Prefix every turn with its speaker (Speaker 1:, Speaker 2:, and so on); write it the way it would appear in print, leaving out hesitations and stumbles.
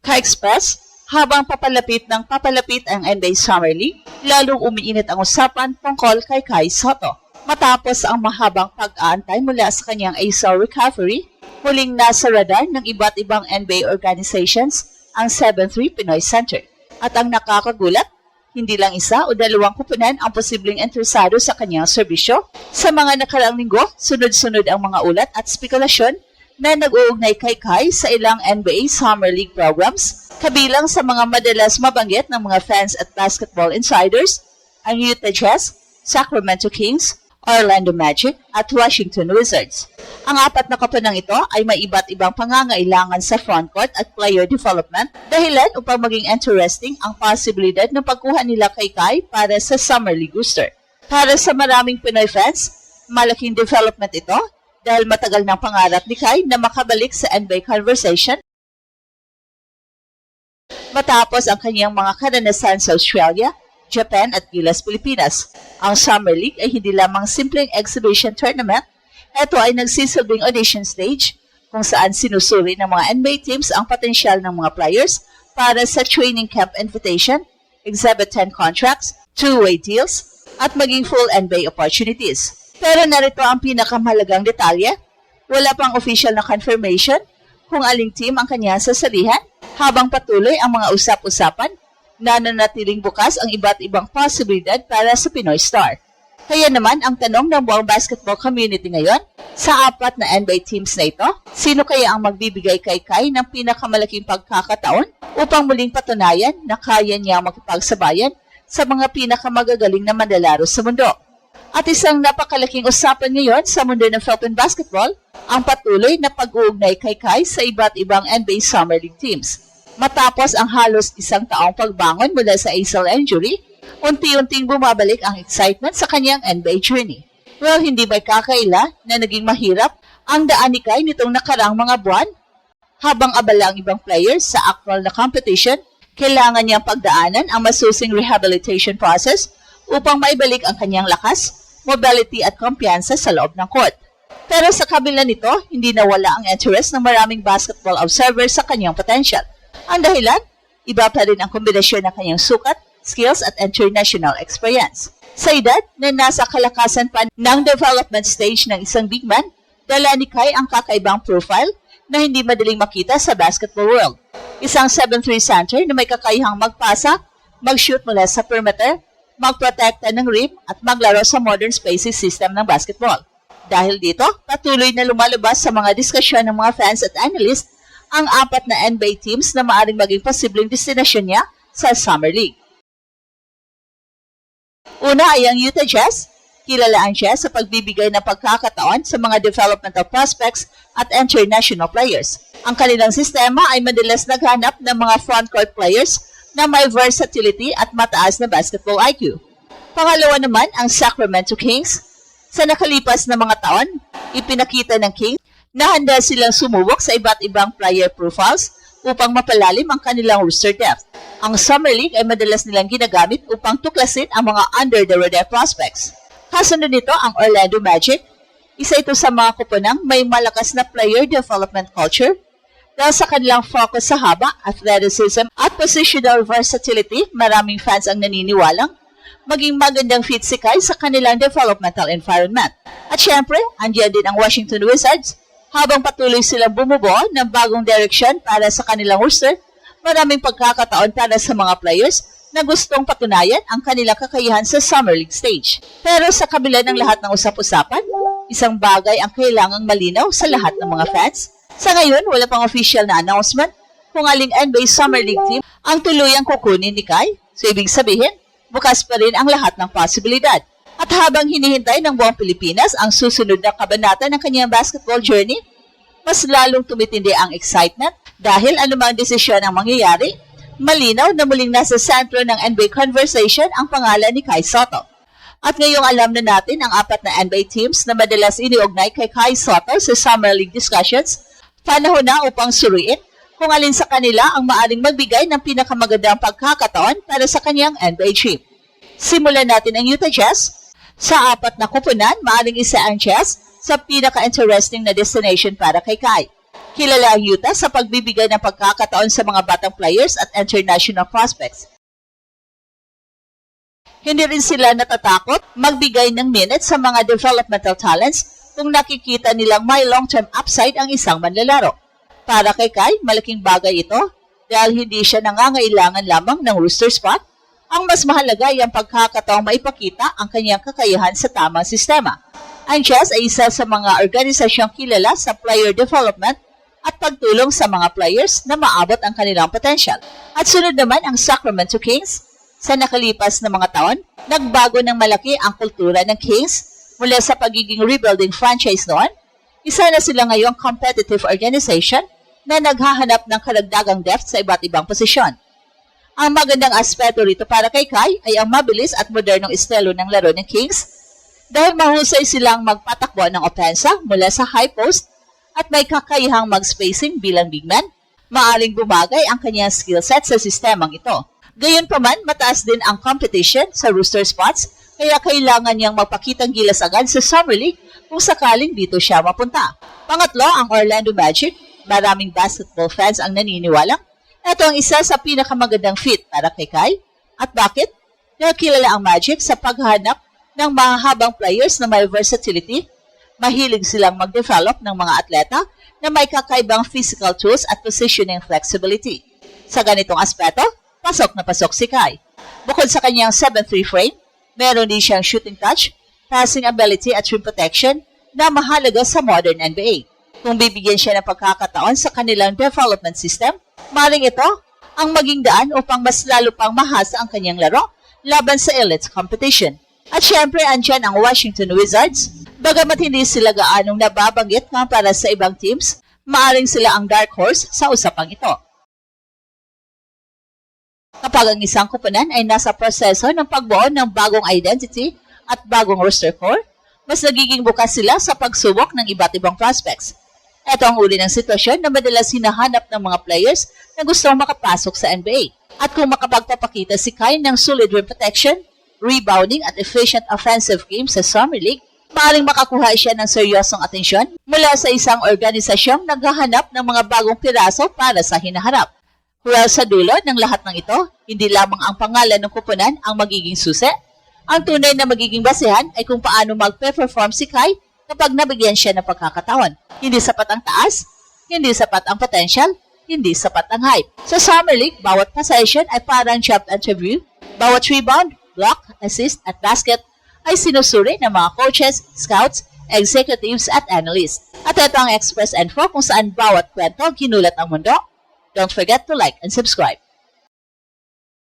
Speaker 1: Ka-Express, habang papalapit ang NBA Summer League, lalong umiinit ang usapan tungkol kay Kai Sotto. Matapos ang mahabang pag-aantay mula sa kanyang ACL recovery, muling nasa radar ng iba't ibang NBA organizations ang 7-3 Pinoy Center. At ang nakakagulat, hindi lang isa o dalawang kupunan ang posibleng interesado sa kanyang serbisyo. Sa mga nakaraang linggo, sunod-sunod ang mga ulat at spekulasyon na nag-uugnay kay Kai sa ilang NBA Summer League programs, kabilang sa mga madalas mabanggit ng mga fans at basketball insiders, ang Utah Jazz, Sacramento Kings, Orlando Magic at Washington Wizards. Ang apat na kopunang ito ay may iba't ibang pangangailangan sa frontcourt at player development, dahilan upang maging interesting ang posibilidad ng pagkuha nila kay Kai para sa Summer League roster. Para sa maraming Pinoy fans, malaking development ito dahil matagal ng pangarap ni Kai na makabalik sa NBA conversation matapos ang kanyang mga karanasan sa Australia, Japan at Gilas, Pilipinas. Ang Summer League ay hindi lamang simpleng exhibition tournament. Ito ay nagsisilbing audition stage kung saan sinusuri ng mga NBA teams ang potensyal ng mga players para sa training camp invitation, Exhibit 10 contracts, two-way deals, at maging full NBA opportunities. Pero narito ang pinakamahalagang detalye. Wala pang official na confirmation kung aling team ang kanyang sasalihan. Habang patuloy ang mga usap-usapan, nananatiling bukas ang iba't ibang posibilidad para sa Pinoy star. Kaya naman ang tanong ng buong basketball community ngayon, sa apat na NBA teams na ito, sino kaya ang magbibigay kay Kai ng pinakamalaking pagkakataon upang muling patunayan na kaya niya makipagsabayan sa mga pinakamagagaling na manlalaro sa mundo? At isang napakalaking usapan ngayon sa mundo ng Philippine basketball, ang patuloy na pag-uugnay kay Kai sa iba't ibang NBA Summer League teams. Matapos ang halos isang taong pagbangon mula sa ACL injury, unti-unting bumabalik ang excitement sa kanyang NBA journey. Well, hindi ba kakaila na naging mahirap ang daan ni Kai nitong nakarang mga buwan? Habang abala ang ibang players sa actual na competition, kailangan niyang pagdaanan ang masusing rehabilitation process upang maibalik ang kanyang lakas, mobility at kumpiyansa sa loob ng court. Pero sa kabila nito, hindi nawala ang interest ng maraming basketball observers sa kanyang potential. Ang dahilan, iba pa rin ang kombinasyon ng kanyang sukat, skills at international experience. Sa edad na nasa kalakasan pa ng development stage ng isang big man, dala ni Kai ang kakaibang profile na hindi madaling makita sa basketball world. Isang 7'3" center na may kakayahang magpasa, mag-shoot mula sa perimeter, magprotekta ng rim at maglaro sa modern spacing system ng basketball. Dahil dito, patuloy na lumalabas sa mga diskusyon ng mga fans at analysts ang apat na NBA teams na maaaring maging posibleng destinasyon niya sa Summer League. Una ay ang Utah Jazz. Kilala ang Jazz sa pagbibigay ng pagkakataon sa mga developmental prospects at international players. Ang kanilang sistema ay madalas naghanap ng mga frontcourt players na may versatility at mataas na basketball IQ. Pangalawa naman ang Sacramento Kings. Sa nakalipas na mga taon, ipinakita ng Kings na handa silang sumubok sa iba't ibang player profiles upang mapalalim ang kanilang roster depth. Ang Summer League ay madalas nilang ginagamit upang tuklasin ang mga under-the-radar prospects. Kasunod nito ang Orlando Magic. Isa ito sa mga kupunang may malakas na player development culture. Dahil sa kanilang focus sa haba, athleticism at positional versatility, maraming fans ang naniniwalang maging magandang fit si Kai sa kanilang developmental environment. At syempre, andiyan din ang Washington Wizards. Habang patuloy silang bumubuo ng bagong direksyon para sa kanilang roster, maraming pagkakataon para sa mga players na gustong patunayan ang kanilang kakayahan sa Summer League stage. Pero sa kabila ng lahat ng usap-usapan, isang bagay ang kailangang malinaw sa lahat ng mga fans. Sa ngayon, wala pang official na announcement kung aling NBA Summer League team ang tuluyang kukunin ni Kai. So ibig sabihin, bukas pa rin ang lahat ng posibilidad. At habang hinihintay ng buong Pilipinas ang susunod na kabanata ng kanyang basketball journey, mas lalong tumitindi ang excitement dahil anumang desisyon ang mangyayari, malinaw na muling nasa sentro ng NBA conversation ang pangalan ni Kai Sotto. At ngayong alam na natin ang apat na NBA teams na madalas iniugnay kay Kai Sotto sa Summer League discussions, panahon na upang suriin kung alin sa kanila ang maaring magbigay ng pinakamagandang pagkakataon para sa kanyang NBA team. Simulan natin ang Utah Jazz. Sa apat na kupunan, maaring isa ang Jazz sa pinaka-interesting na destination para kay Kai. Kilala ang Utah sa pagbibigay ng pagkakataon sa mga batang players at international prospects. Hindi rin sila natatakot magbigay ng minutes sa mga developmental talents kung nakikita nilang may long-term upside ang isang manlalaro. Para kay Kai, malaking bagay ito dahil hindi siya nangangailangan lamang ng rooster spot. Ang mas mahalaga ay ang pagkakataong maipakita ang kanyang kakayahan sa tamang sistema. Ang Jazz ay isa sa mga organisasyong kilala sa player development at pagtulong sa mga players na maabot ang kanilang potential. At sunod naman ang Sacramento Kings. Sa nakalipas na mga taon, nagbago ng malaki ang kultura ng Kings mula sa pagiging rebuilding franchise noon. Isa na sila ngayong competitive organization na naghahanap ng karagdagang depth sa iba't ibang posisyon. Ang magandang aspeto rito para kay Kai ay ang mabilis at modernong estilo ng laro ng Kings dahil mahusay silang magpatakbo ng opensa mula sa high post at may kakayahang mag-spacing bilang big man. Maaring bumagay ang kanyang skill set sa sistemang ito. Gayunpaman, mataas din ang competition sa rooster spots kaya kailangan niyang magpakitang gilas agad sa Summer League kung sakaling dito siya mapunta. Pangatlo, ang Orlando Magic. Maraming basketball fans ang naniniwalang ito ang isa sa pinakamagandang fit para kay Kai. At bakit? Dahil kilala ang Magic sa paghanap ng mahahabang players na may versatility. Mahilig silang mag-develop ng mga atleta na may kakaibang physical tools at positioning flexibility. Sa ganitong aspeto, pasok na pasok si Kai. Bukod sa kanyang 7'3 frame, meron din siyang shooting touch, passing ability at rim protection na mahalaga sa modern NBA. Kung bibigyan siya ng pagkakataon sa kanilang development system, maring ito ang maging daan upang mas lalo pang mahasa ang kanyang laro laban sa elite competition. At syempre, andyan ang Washington Wizards. Bagamat hindi sila gaanong nababanggit para sa ibang teams, maaring sila ang dark horse sa usapang ito. Kapag ang isang koponan ay nasa proseso ng pagbuo ng bagong identity at bagong roster core, mas nagiging bukas sila sa pagsubok ng iba't ibang prospects. Ito ang uri ng sitwasyon na madalas hinahanap ng mga players na gustong makapasok sa NBA. At kung makapagpapakita si Kai ng solid rim protection, rebounding at efficient offensive game sa Summer League, maaaring makakuha siya ng seryosong atensyon mula sa isang organisasyong naghahanap ng mga bagong piraso para sa hinaharap. Well, sa dulo ng lahat ng ito, hindi lamang ang pangalan ng koponan ang magiging susi. Ang tunay na magiging basehan ay kung paano magpe-perform si Kai kapag nabigyan siya ng pagkakataon. Hindi sapat ang taas, hindi sapat ang potential, hindi sapat ang hype. Sa Summer League, bawat possession ay parang job interview. Bawat rebound, block, assist at basket ay sinusuri ng mga coaches, scouts, executives at analysts. At ito ang Express Info kung saan bawat kwento ginulat ang mundo. Don't forget to like and subscribe.